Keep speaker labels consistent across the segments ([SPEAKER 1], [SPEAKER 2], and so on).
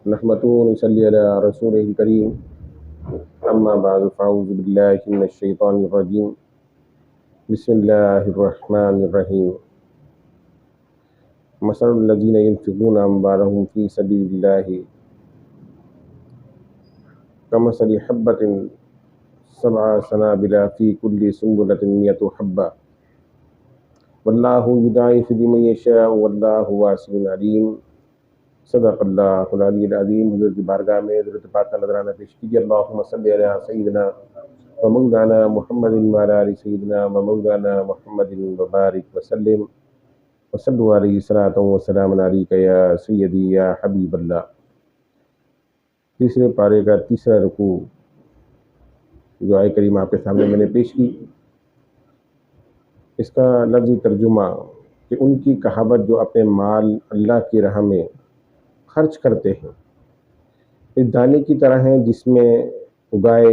[SPEAKER 1] نحمده ونصلي على رسوله الكريم أما بعد فأعوذ بالله من الشيطان الرجيم بسم الله الرحمن الرحيم مثل الذين ينفقون أموالهم في سبيل الله كمثل حبة سبع سنابل في كل سنبلة 100 حبة والله يضاعف لمن يشاء والله واسع عليم صدق اللہ العلی العظیم۔ حضور کی بارگاہ میں حضرت پاک کا نذرانہ پیش کیجیے۔ اللہم صلی علی سیدنا و مولانا محمد وعلی آل سیدنا و مولانا محمد وبارک وسلم وصلوا علیہ الصلاۃ والسلام علیک یا سیدی یا حبیب اللہ۔ تیسرے پارے کا تیسرا رکوع جو آیت کریم آپ کے سامنے میں نے پیش کی، اس کا لفظی ترجمہ کہ ان کی کہاوت جو اپنے مال اللہ کی راہ میں خرچ کرتے ہیں اس دانے کی طرح ہیں جس میں اگائے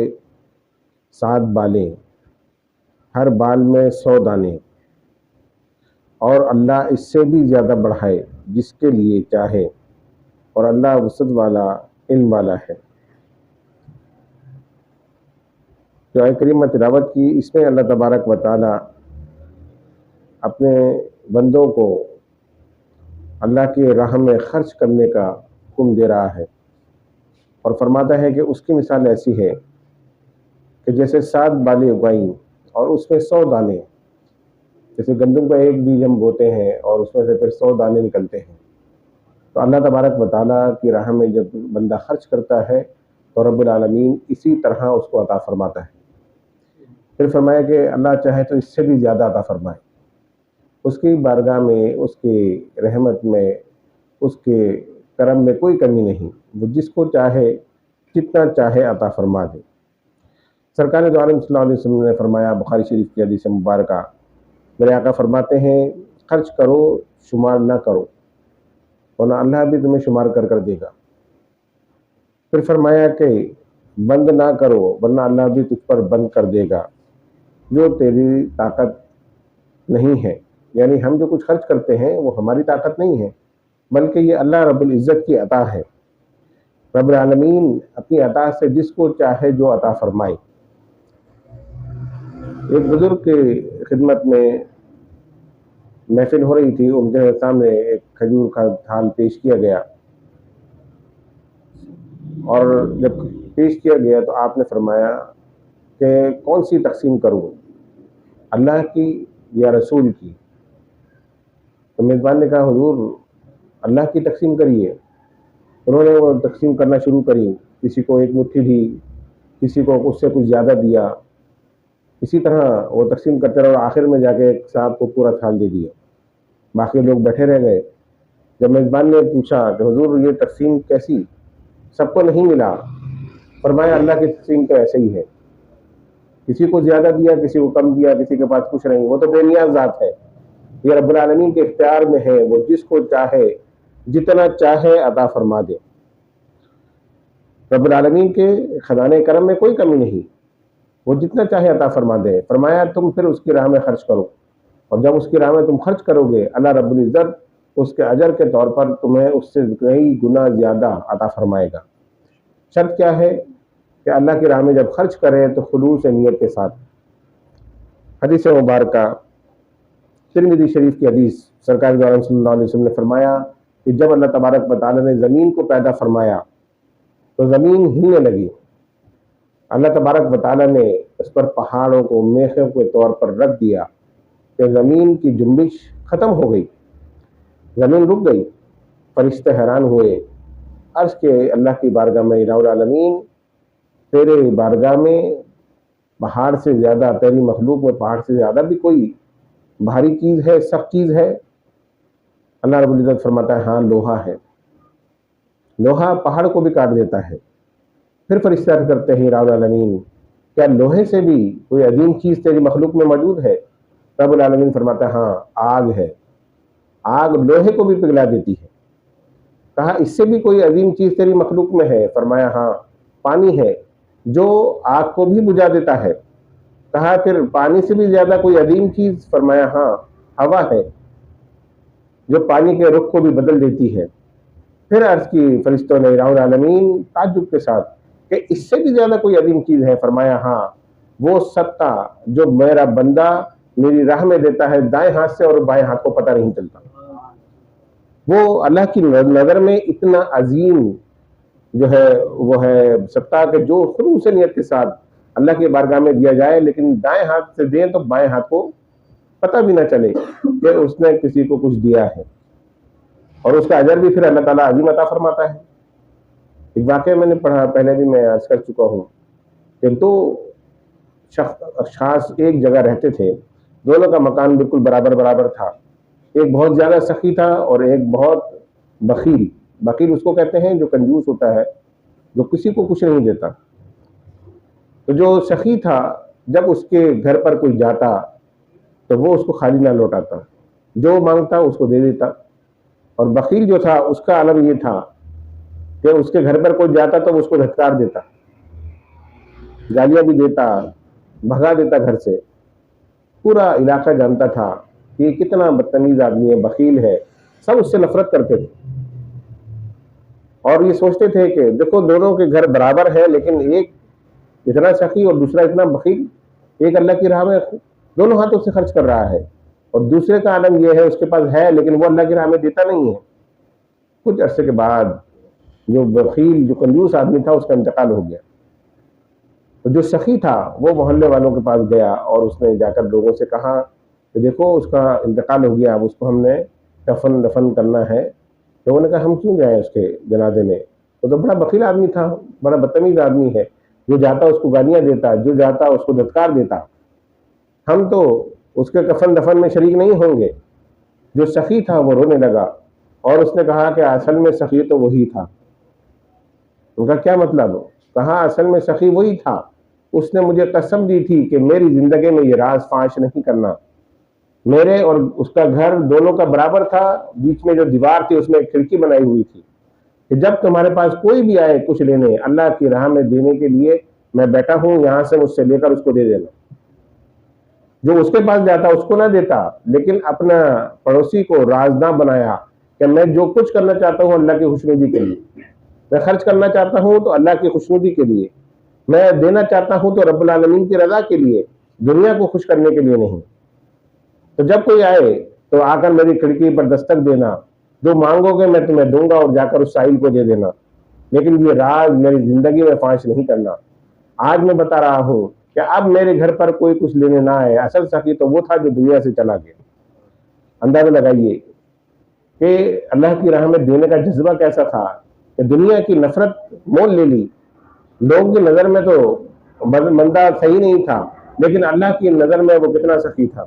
[SPEAKER 1] 7 بالیں، ہر بال میں 100 دانے، اور اللہ اس سے بھی زیادہ بڑھائے جس کے لیے چاہے، اور اللہ وسعت والا علم والا ہے۔ جو آیت کریمہ تلاوت کی، اس میں اللہ تبارک و تعالی اپنے بندوں کو اللہ کی راہ میں خرچ کرنے کا حکم دے رہا ہے، اور فرماتا ہے کہ اس کی مثال ایسی ہے کہ جیسے 7 بالیں اگائیں اور اس میں 100 دانے، جیسے گندم کا ایک بیج ہم بوتے ہیں اور اس میں سے پھر 100 دانے نکلتے ہیں، تو اللہ تبارک و تعالیٰ کی راہ میں جب بندہ خرچ کرتا ہے تو رب العالمین اسی طرح اس کو عطا فرماتا ہے۔ پھر فرمایا کہ اللہ چاہے تو اس سے بھی زیادہ عطا فرمائے۔ اس کی بارگاہ میں، اس کی رحمت میں، اس کے کرم میں کوئی کمی نہیں، وہ جس کو چاہے جتنا چاہے عطا فرما دے۔ سرکار دو عالم صلی اللہ علیہ وسلم نے فرمایا، بخاری شریف کی حدیث مبارکہ، میرے آقا فرماتے ہیں خرچ کرو، شمار نہ کرو، ورنہ اللہ بھی تمہیں شمار کر کر دے گا۔ پھر فرمایا کہ بند نہ کرو، ورنہ اللہ بھی تجھ پر بند کر دے گا جو تیری طاقت نہیں ہے۔ یعنی ہم جو کچھ خرچ کرتے ہیں وہ ہماری طاقت نہیں ہے، بلکہ یہ اللہ رب العزت کی عطا ہے۔ رب العالمین اپنی عطا سے جس کو چاہے جو عطا فرمائے۔ ایک بزرگ کی خدمت میں محفل ہو رہی تھی، ان کے سامنے ایک کھجور کا تھال پیش کیا گیا، اور جب پیش کیا گیا تو آپ نے فرمایا کہ کون سی تقسیم کروں، اللہ کی یا رسول کی؟ تو میزبان نے کہا حضور اللہ کی تقسیم کریے۔ انہوں نے وہ تقسیم کرنا شروع کری، کسی کو ایک مٹھی دی، کسی کو اس سے کچھ زیادہ دیا، اسی طرح وہ تقسیم کرتے رہے، اور آخر میں جا کے ایک صاحب کو پورا تھال دے دیا۔ باقی لوگ بیٹھے رہ گئے۔ جب میزبان نے پوچھا کہ حضور یہ تقسیم کیسی، سب کو نہیں ملا؟ فرمایا اللہ کی تقسیم تو ایسے ہی ہے، کسی کو زیادہ دیا، کسی کو کم دیا، کسی کے پاس کچھ نہیں، وہ تو بے نیاز ذات ہے۔ یہ رب العالمین کے اختیار میں ہے، وہ جس کو چاہے جتنا چاہے عطا فرما دے۔ رب العالمین کے خزانہ کرم میں کوئی کمی نہیں، وہ جتنا چاہے عطا فرما دے۔ فرمایا تم پھر اس کی راہ میں خرچ کرو، اور جب اس کی راہ میں تم خرچ کرو گے اللہ رب العزت اس کے اجر کے طور پر تمہیں اس سے کئی گنا زیادہ عطا فرمائے گا۔ شرط کیا ہے کہ اللہ کی راہ میں جب خرچ کرے تو خلوص نیت کے ساتھ۔ حدیث مبارکہ ترمذی شریف کی حدیث، سرکار دو عالم صلی اللہ علیہ وسلم نے فرمایا کہ جب اللہ تبارک و تعالی نے زمین کو پیدا فرمایا تو زمین ہلنے لگی۔ اللہ تبارک و تعالی نے اس پر پہاڑوں کو میخوں کے طور پر رکھ دیا کہ زمین کی جنبش ختم ہو گئی، زمین رک گئی۔ فرشتے حیران ہوئے، عرض کے اللہ کی بارگاہ میں الہ العالمین تیرے بارگاہ میں پہاڑ سے زیادہ، تیری مخلوق میں پہاڑ سے زیادہ بھی کوئی بھاری چیز ہے، سخت چیز ہے؟ اللہ رب العزت فرماتا ہے ہاں لوہا ہے، لوہا پہاڑ کو بھی کاٹ دیتا ہے۔ پھر فرشتے عرض کرتے ہیں الہ العالمین کیا لوہے سے بھی کوئی عظیم چیز تیری مخلوق میں موجود ہے؟ رب العالمین فرماتا ہے ہاں آگ ہے، آگ لوہے کو بھی پگھلا دیتی ہے۔ کہا اس سے بھی کوئی عظیم چیز تیری مخلوق میں ہے؟ فرمایا ہاں پانی ہے جو آگ کو بھی بجھا دیتا ہے۔ کہا پھر پانی سے بھی زیادہ کوئی عظیم چیز؟ فرمایا ہاں ہوا ہے جو پانی کے رخ کو بھی بدل دیتی ہے۔ پھر عرض کی فرشتوں نے الہ العالمین تعجب کے ساتھ کہ اس سے بھی زیادہ کوئی عظیم چیز ہے؟ فرمایا ہاں، وہ صدقہ جو میرا بندہ میری راہ میں دیتا ہے دائیں ہاتھ سے اور بائیں ہاتھ کو پتہ نہیں چلتا، وہ اللہ کی نظر میں اتنا عظیم جو ہے وہ ہے صدقہ کہ جو خلوص نیت کے ساتھ اللہ کی بارگاہ میں دیا جائے، لیکن دائیں ہاتھ سے دیں تو بائیں ہاتھ کو پتہ بھی نہ چلے کہ اس نے کسی کو کچھ دیا ہے، اور اس کا اجر بھی پھر اللہ تعالیٰ عظیم عطا فرماتا ہے۔ ایک واقعہ میں نے پڑھا، پہلے بھی میں عرض کر چکا ہوں کہ دو اشخاص ایک جگہ رہتے تھے، دونوں کا مکان بالکل برابر برابر تھا، ایک بہت زیادہ سخی تھا اور ایک بہت بخیل۔ بخیل اس کو کہتے ہیں جو کنجوس ہوتا ہے، جو کسی کو کچھ نہیں دیتا۔ تو جو سخی تھا جب اس کے گھر پر کوئی جاتا تو وہ اس کو خالی نہ لوٹاتا، جو مانگتا اس کو دے دیتا، اور بخیل جو تھا اس کا عالم یہ تھا کہ اس کے گھر پر کوئی جاتا تو اس کو دھتکار دیتا، گالیاں بھی دیتا، بھگا دیتا گھر سے۔ پورا علاقہ جانتا تھا کہ یہ کتنا بدتمیز آدمی ہے، بخیل ہے، سب اس سے نفرت کرتے تھے، اور یہ سوچتے تھے کہ دیکھو دونوں کے گھر برابر ہے، لیکن ایک اتنا سخی اور دوسرا اتنا بخیل، ایک اللہ کی راہ میں دونوں ہاتھوں سے خرچ کر رہا ہے، اور دوسرے کا عالم یہ ہے اس کے پاس ہے لیکن وہ اللہ کی راہ میں دیتا نہیں ہے۔ کچھ عرصے کے بعد جو بخیل جو کنجوس آدمی تھا اس کا انتقال ہو گیا، تو جو سخی تھا وہ محلے والوں کے پاس گیا اور اس نے جا کر لوگوں سے کہا کہ دیکھو اس کا انتقال ہو گیا، اب اس کو ہم نے دفن کرنا ہے۔ لوگوں نے کہا ہم کیوں جائیں اس کے جنازے میں، وہ تو بڑا بخیل آدمی تھا، بڑا بدتمیز آدمی ہے، جو جاتا اس کو گالیاں دیتا، جو جاتا اس کو دھتکار دیتا، ہم تو اس کے کفن دفن میں شریک نہیں ہوں گے۔ جو سخی تھا وہ رونے لگا اور اس نے کہا کہ اصل میں سخی تو وہی تھا۔ ان کا کیا مطلب؟ کہا اصل میں سخی وہی تھا، اس نے مجھے قسم دی تھی کہ میری زندگی میں یہ راز فاش نہیں کرنا۔ میرے اور اس کا گھر دونوں کا برابر تھا، بیچ میں جو دیوار تھی اس میں ایک کھڑکی بنائی ہوئی تھی کہ جب تمہارے پاس کوئی بھی آئے کچھ لینے اللہ کی راہ میں دینے کے لیے، میں بیٹھا ہوں یہاں سے مجھ سے لے کر اس کو دے دینا۔ جو اس کے پاس جاتا اس کو نہ دیتا، لیکن اپنا پڑوسی کو رازداں بنایا کہ میں جو کچھ کرنا چاہتا ہوں اللہ کی خوشنودی کے لیے، میں خرچ کرنا چاہتا ہوں تو اللہ کی خوشنودی کے لیے، میں دینا چاہتا ہوں تو رب العالمین کی رضا کے لیے، دنیا کو خوش کرنے کے لیے نہیں۔ تو جب کوئی آئے تو آ کر میری کھڑکی پر دستک دینا، جو مانگو گے میں تمہیں دوں گا اور جا کر اس سائل کو دے دینا، لیکن یہ راز میری زندگی میں فاش نہیں کرنا۔ آج میں بتا رہا ہوں کہ اب میرے گھر پر کوئی کچھ لینے نہ آئے، اصل سخی تو وہ تھا جو دنیا سے چلا گیا۔ اندازہ لگائیے کہ اللہ کی راہ میں دینے کا جذبہ کیسا تھا کہ دنیا کی نفرت مول لے لی۔ لوگوں کی نظر میں تو بندہ صحیح نہیں تھا، لیکن اللہ کی نظر میں وہ کتنا سخی تھا۔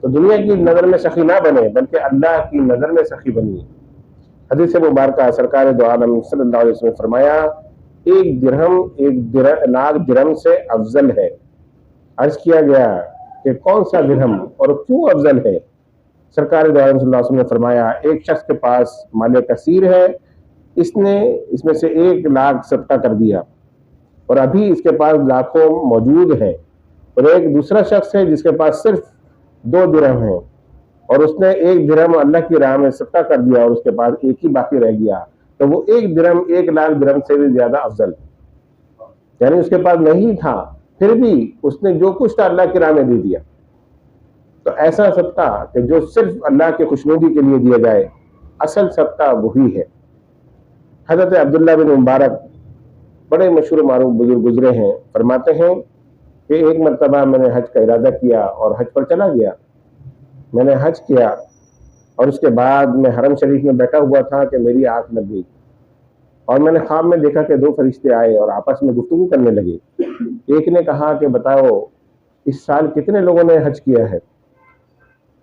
[SPEAKER 1] تو دنیا کی نظر میں سخی نہ بنے بلکہ اللہ کی نظر میں سخی بنیے۔ حدیث مبارکہ سرکار دو عالم صلی اللہ علیہ وسلم نے فرمایا ایک درہم 1,00,000 درہم سے افضل ہے۔ عرض کیا گیا کہ کون سا درہم اور کیوں افضل ہے؟ سرکار دو عالم صلی اللہ علیہ وسلم نے فرمایا ایک شخص کے پاس مال کثیر ہے، اس نے اس میں سے 1,00,000 صدقہ کر دیا اور ابھی اس کے پاس لاکھوں موجود ہیں، اور ایک دوسرا شخص ہے جس کے پاس صرف 2 درہم ہیں اور اس نے 1 درہم اللہ کی راہ میں صدقہ کر دیا اور اس کے پاس ایک ہی باقی رہ گیا، تو وہ 1 درہم 1,00,000 درہم سے بھی زیادہ افضل، یعنی اس کے پاس نہیں تھا پھر بھی اس نے جو کچھ تھا اللہ کی راہ میں دے دیا۔ تو ایسا صدقہ کہ جو صرف اللہ کی خوشنودی کے لیے دیا جائے، اصل صدقہ وہی ہے۔ حضرت عبداللہ بن مبارک بڑے مشہور و معروف بزرگ گزرے ہیں، فرماتے ہیں کہ ایک مرتبہ میں نے حج کا ارادہ کیا اور حج پر چلا گیا۔ میں نے حج کیا اور اس کے بعد میں حرم شریف میں بیٹھا ہوا تھا کہ میری آنکھ لگ گئی اور میں نے خواب میں دیکھا کہ 2 فرشتے آئے اور آپس میں گفتگو کرنے لگے۔ ایک نے کہا کہ بتاؤ اس سال کتنے لوگوں نے حج کیا ہے؟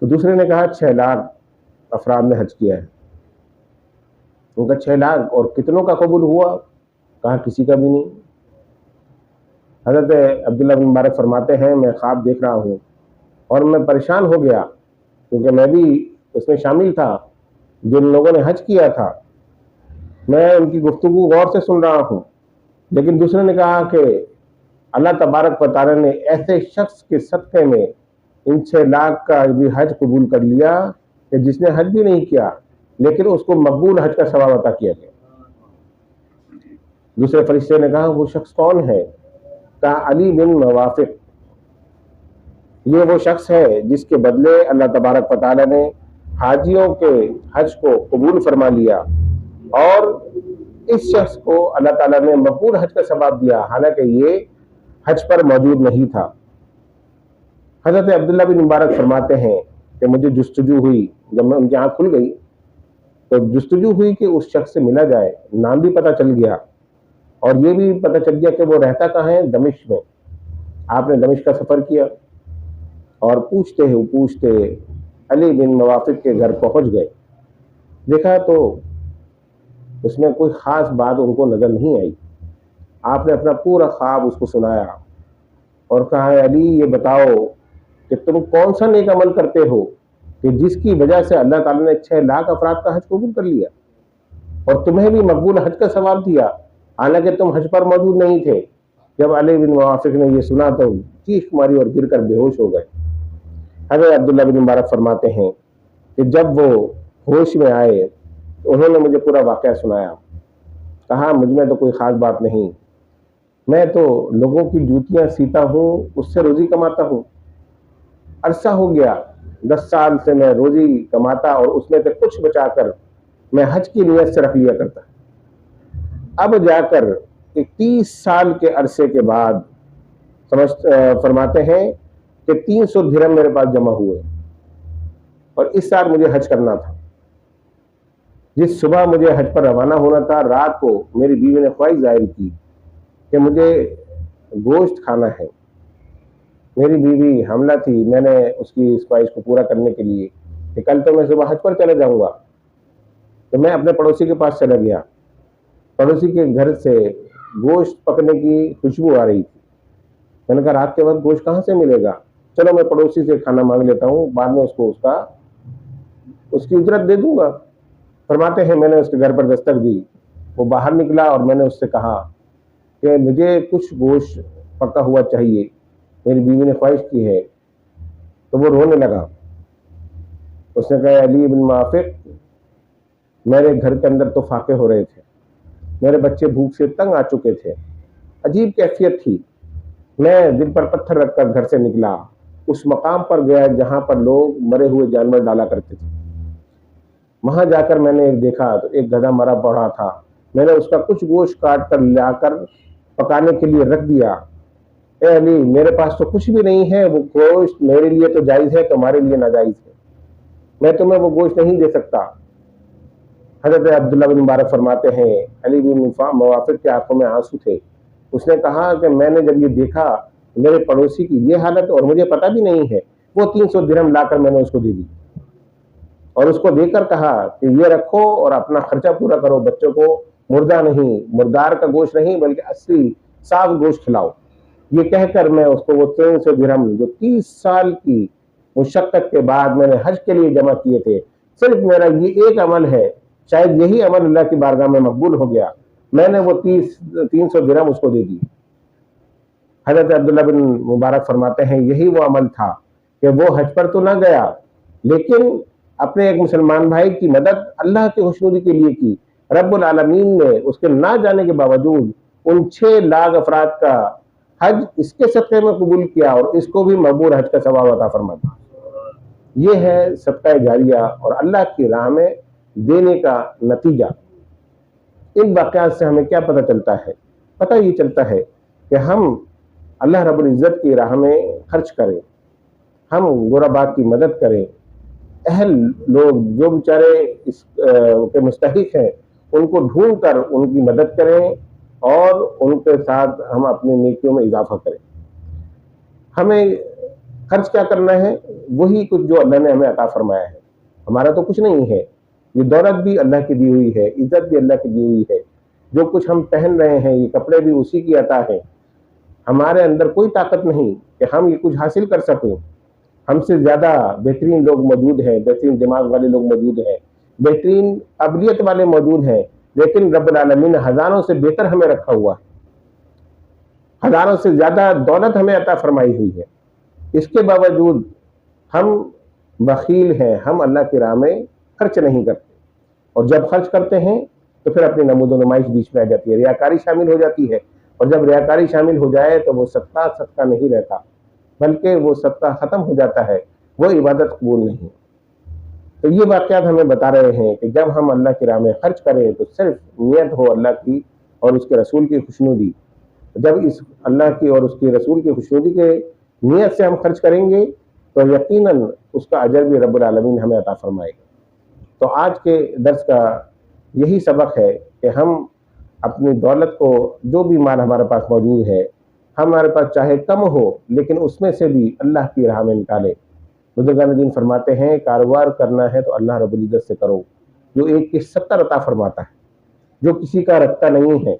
[SPEAKER 1] تو دوسرے نے کہا 6,00,000 افراد نے حج کیا ہے۔ ان کا 6,00,000 اور کتنوں کا قبول ہوا؟ کہا کسی کا بھی نہیں۔ حضرت عبداللہ بن مبارک فرماتے ہیں میں خواب دیکھ رہا ہوں اور میں پریشان ہو گیا کیونکہ میں بھی اس میں شامل تھا جن لوگوں نے حج کیا تھا۔ میں ان کی گفتگو غور سے سن رہا ہوں، لیکن دوسرے نے کہا کہ اللہ تبارک و تعالی نے ایسے شخص کے صدقے میں ان 6,00,000 کا بھی حج قبول کر لیا کہ جس نے حج بھی نہیں کیا، لیکن اس کو مقبول حج کا ثواب عطا کیا گیا۔ دوسرے فرشتے نے کہا وہ شخص کون ہے؟ کہا علی بن موافق، یہ وہ شخص ہے جس کے بدلے اللہ تبارک و تعالیٰ نے حاجیوں کے حج کو قبول فرما لیا، اور اس شخص کو اللہ تعالیٰ نے مقبول حج کا ثواب دیا حالانکہ یہ حج پر موجود نہیں تھا۔ حضرت عبداللہ بن مبارک فرماتے ہیں کہ مجھے جستجو ہوئی، جب میں ان کی آنکھ کھل گئی تو جستجو ہوئی کہ اس شخص سے ملا جائے، نام بھی پتہ چل گیا اور یہ بھی پتہ چل گیا کہ وہ رہتا کہاں ہے، دمشق میں۔ آپ نے دمشق کا سفر کیا اور پوچھتے علی بن موافق کے گھر پہنچ گئے۔ دیکھا تو اس میں کوئی خاص بات ان کو نظر نہیں آئی۔ آپ نے اپنا پورا خواب اس کو سنایا اور کہا علی یہ بتاؤ کہ تم کون سا نیک عمل کرتے ہو کہ جس کی وجہ سے اللہ تعالیٰ نے 6 لاکھ افراد کا حج قبول کر لیا اور تمہیں بھی مقبول حج کا ثواب دیا حالانکہ تم حج پر موجود نہیں تھے۔ جب علی بن موافق نے یہ سنا تو چیخ ماری اور گر کر بے ہوش ہو گئے۔ حضرت عبداللہ بن مبارک فرماتے ہیں کہ جب وہ ہوش میں آئے تو انہوں نے مجھے پورا واقعہ سنایا۔ کہا مجھ میں تو کوئی خاص بات نہیں، میں تو لوگوں کی جوتیاں سیتا ہوں، اس سے روزی کماتا ہوں۔ عرصہ ہو گیا 10 سال سے میں روزی کماتا اور اس میں سے کچھ بچا کر میں حج کی نیت سے رکھ لیا کرتا۔ اب جا کر 30 سال کے عرصے کے بعد فرماتے ہیں کہ 300 درہم میرے پاس جمع ہوئے اور اس سال مجھے حج کرنا تھا۔ جس صبح مجھے حج پر روانہ ہونا تھا، رات کو میری بیوی نے خواہش ظاہر کی کہ مجھے گوشت کھانا ہے۔ میری بیوی حاملہ تھی، میں نے اس کی اس خواہش کو پورا کرنے کے لیے کہ کل تو میں صبح حج پر چلے جاؤں گا، تو میں اپنے پڑوسی کے پاس چلا گیا۔ پڑوسی کے گھر سے گوشت پکنے کی خوشبو آ رہی تھی۔ میں نے کہا رات کے وقت گوشت کہاں سے ملے گا، چلو میں پڑوسی سے کھانا مانگ لیتا ہوں، بعد میں اس کو اس کی اجرت دے دوں گا۔ فرماتے ہیں میں نے اس کے گھر پر دستک دی، وہ باہر نکلا اور میں نے اس سے کہا کہ مجھے کچھ گوشت پکا ہوا چاہیے، میری بیوی نے خواہش کی ہے۔ تو وہ رونے لگا۔ اس نے کہا علی بن موافق، میرے گھر کے اندر تو فاقے ہو رہے تھے، میرے بچے بھوک سے تنگ آ چکے تھے، عجیب کیفیت تھی۔ میں دل پر پتھر رکھ کر گھر سے نکلا، اس مقام پر گیا جہاں پر لوگ مرے ہوئے جانور ڈالا کرتے تھے۔ وہاں جا کر میں نے دیکھا تو ایک گدھا مرا پڑا تھا، میں نے اس کا کچھ گوشت کاٹ کر لا کر پکانے کے لیے رکھ دیا۔ اے علی، میرے پاس تو کچھ بھی نہیں ہے، وہ گوشت میرے لیے تو جائز ہے، تمہارے لیے ناجائز ہے، میں تمہیں وہ گوشت نہیں دے سکتا۔ حضرت عبداللہ بن مبارک فرماتے ہیں علی بن موافق کے آنکھوں میں آنسو تھے۔ اس نے کہا کہ میں نے جب یہ دیکھا میرے پڑوسی کی یہ حالت اور مجھے پتہ بھی نہیں ہے، وہ 300 درہم لا کر میں نے اس کو دے دی اور اس کو دے کر کہا کہ یہ رکھو اور اپنا خرچہ پورا کرو، بچوں کو مردہ نہیں، مردار کا گوشت نہیں بلکہ اصلی صاف گوشت کھلاؤ۔ یہ کہہ کر میں اس کو وہ 300 درہم جو 30 سال کی مشقت کے بعد میں نے حج کے لیے جمع کیے تھے، صرف میرا یہ ایک عمل ہے، شاید یہی عمل اللہ کی بارگاہ میں مقبول ہو گیا، میں نے وہ 300 درہم اس کو دے دی۔ حضرت عبداللہ بن مبارک فرماتے ہیں یہی وہ عمل تھا کہ وہ حج پر تو نہ گیا لیکن اپنے ایک مسلمان بھائی کی مدد اللہ کی خوشنودی کے لیے کی۔ رب العالمین نے اس کے نہ جانے کے باوجود ان 6 لاکھ افراد کا حج اس کے صدقے میں قبول کیا اور اس کو بھی مقبول حج کا ثواب عطا فرما دیا۔ یہ ہے صدقہ جاریہ اور اللہ کی راہ میں دینے کا نتیجہ۔ ان واقعات سے ہمیں کیا پتہ چلتا ہے؟ پتہ یہ چلتا ہے کہ ہم اللہ رب العزت کی راہ میں خرچ کریں، ہم غرباء کی مدد کریں، اہل لوگ جو بیچارے اس کے مستحق ہیں ان کو ڈھونڈ کر ان کی مدد کریں اور ان کے ساتھ ہم اپنی نیکیوں میں اضافہ کریں۔ ہمیں خرچ کیا کرنا ہے؟ وہی کچھ جو اللہ نے ہمیں عطا فرمایا ہے۔ ہمارا تو کچھ نہیں ہے، یہ دولت بھی اللہ کی دی ہوئی ہے، عزت بھی اللہ کی دی ہوئی ہے، جو کچھ ہم پہن رہے ہیں یہ کپڑے بھی اسی کی عطا ہے۔ ہمارے اندر کوئی طاقت نہیں کہ ہم یہ کچھ حاصل کر سکیں۔ ہم سے زیادہ بہترین لوگ موجود ہیں، بہترین دماغ والے لوگ موجود ہیں، بہترین قابلیت والے موجود ہیں، لیکن رب العالمین نے ہزاروں سے بہتر ہمیں رکھا ہوا ہے، ہزاروں سے زیادہ دولت ہمیں عطا فرمائی ہوئی ہے۔ اس کے باوجود ہم بخیل ہیں، ہم اللہ کی راہ میں خرچ نہیں کرتے۔ اور جب خرچ کرتے ہیں تو پھر اپنی نمود و نمائش بیچ میں آ جاتی ہے، ریاکاری شامل ہو جاتی ہے، اور جب ریاکاری شامل ہو جائے تو وہ صدقہ نہیں رہتا، بلکہ وہ صدقہ ختم ہو جاتا ہے، وہ عبادت قبول نہیں۔ تو یہ واقعات ہمیں بتا رہے ہیں کہ جب ہم اللہ کی راہ میں خرچ کریں تو صرف نیت ہو اللہ کی اور اس کے رسول کی خوشنودی۔ جب اس اللہ کی اور اس کے رسول کی خوشنودی کے نیت سے ہم خرچ کریں گے تو یقیناً اس کا اجر بھی رب العالمین ہمیں عطا فرمائے گا۔ تو آج کے درس کا یہی سبق ہے کہ ہم اپنی دولت کو، جو بھی مال ہمارے پاس موجود ہے، ہمارے پاس چاہے کم ہو لیکن اس میں سے بھی اللہ کی راہ میں نکالیں۔ بزرگان دین فرماتے ہیں کاروبار کرنا ہے تو اللہ رب العزت سے کرو، جو ایک کی 70 عطا فرماتا ہے، جو کسی کا رکھتا نہیں ہے۔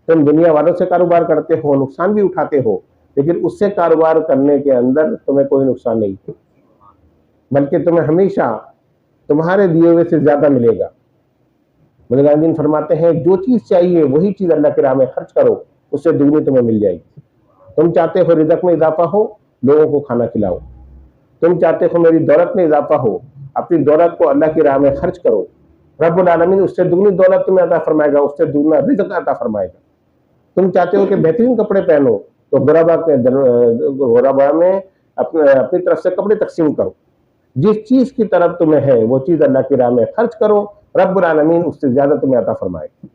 [SPEAKER 1] تم دنیا والوں سے کاروبار کرتے ہو، نقصان بھی اٹھاتے ہو، لیکن اس سے کاروبار کرنے کے اندر تمہیں کوئی نقصان نہیں ہے، بلکہ تمہیں ہمیشہ تمہارے دیے ہوئے سے زیادہ ملے گا۔ بزرگان دین فرماتے ہیں جو چیز چاہیے وہی چیز اللہ کی راہ میں خرچ کرو، اس سے دگنی تمہیں مل جائے گی۔ تم چاہتے ہو رزق میں اضافہ ہو، لوگوں کو کھانا کھلاؤ۔ تم چاہتے ہو میری دولت میں اضافہ ہو، اپنی دولت کو اللہ کی راہ میں خرچ کرو، رب العالمین اس سے دگنی دولت تمہیں عطا فرمائے گا، اس سے دگنا رزق عطا فرمائے گا۔ تم چاہتے ہو کہ بہترین کپڑے پہنو تو غربا میں اپنی طرف سے کپڑے تقسیم کرو۔ جس چیز کی طرف تمہیں ہے وہ چیز اللہ کی راہ میں خرچ کرو، رب العالمین اس سے زیادہ تمہیں عطا فرمائے گا۔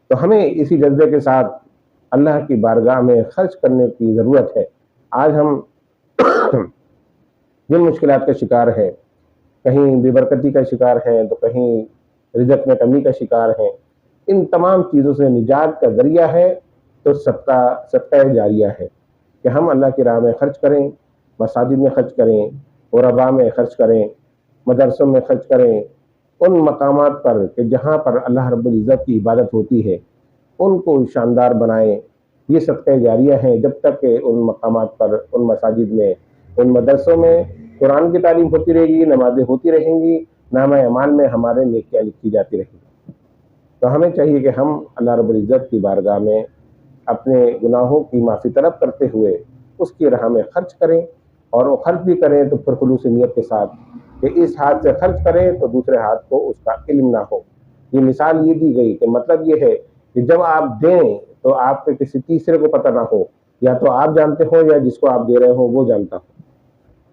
[SPEAKER 1] تو ہمیں اسی جذبے کے ساتھ اللہ کی بارگاہ میں خرچ کرنے کی ضرورت ہے۔ آج ہم جن مشکلات کا شکار ہیں، کہیں بے برکتی کا شکار ہیں تو کہیں رزق میں کمی کا شکار ہیں، ان تمام چیزوں سے نجات کا ذریعہ ہے تو صدقہ جاریہ ہے کہ ہم اللہ کی راہ میں خرچ کریں، مساجد میں خرچ کریں، غربا میں خرچ کریں، مدرسوں میں خرچ کریں، ان مقامات پر کہ جہاں پر اللہ رب العزت کی عبادت ہوتی ہے ان کو شاندار بنائیں۔ یہ صدقہ جاریہ ہیں جب تک کہ ان مقامات پر، ان مساجد میں، ان مدرسوں میں قرآن کی تعلیم ہوتی رہے گی، نمازیں ہوتی رہیں گی، نامہ اعمال میں ہمارے نیکیاں لکھی جاتی رہیں گی۔ تو ہمیں چاہیے کہ ہم اللہ رب العزت کی بارگاہ میں اپنے گناہوں کی معافی طلب کرتے ہوئے اس کی راہ میں خرچ کریں، اور وہ خرچ بھی کریں تو پھر خلوص نیت کے ساتھ کہ اس ہاتھ سے خرچ کریں تو دوسرے ہاتھ کو اس کا علم نہ ہو۔ یہ مثال یہ دی گئی کہ مطلب یہ ہے کہ جب آپ دیں تو آپ کے کسی تیسرے کو پتہ نہ ہو، یا تو آپ جانتے ہو یا جس کو آپ دے رہے ہو وہ جانتا ہو،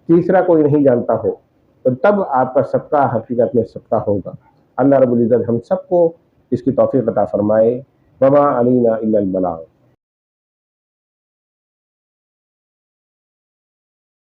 [SPEAKER 1] تیسرا کوئی نہیں جانتا ہو، تو تب آپ کا صدقہ حقیقت میں صدقہ ہوگا۔ اللہ رب العزت ہم سب کو اس کی توفیق عطا فرمائے۔ وما علینا الا البلاغ۔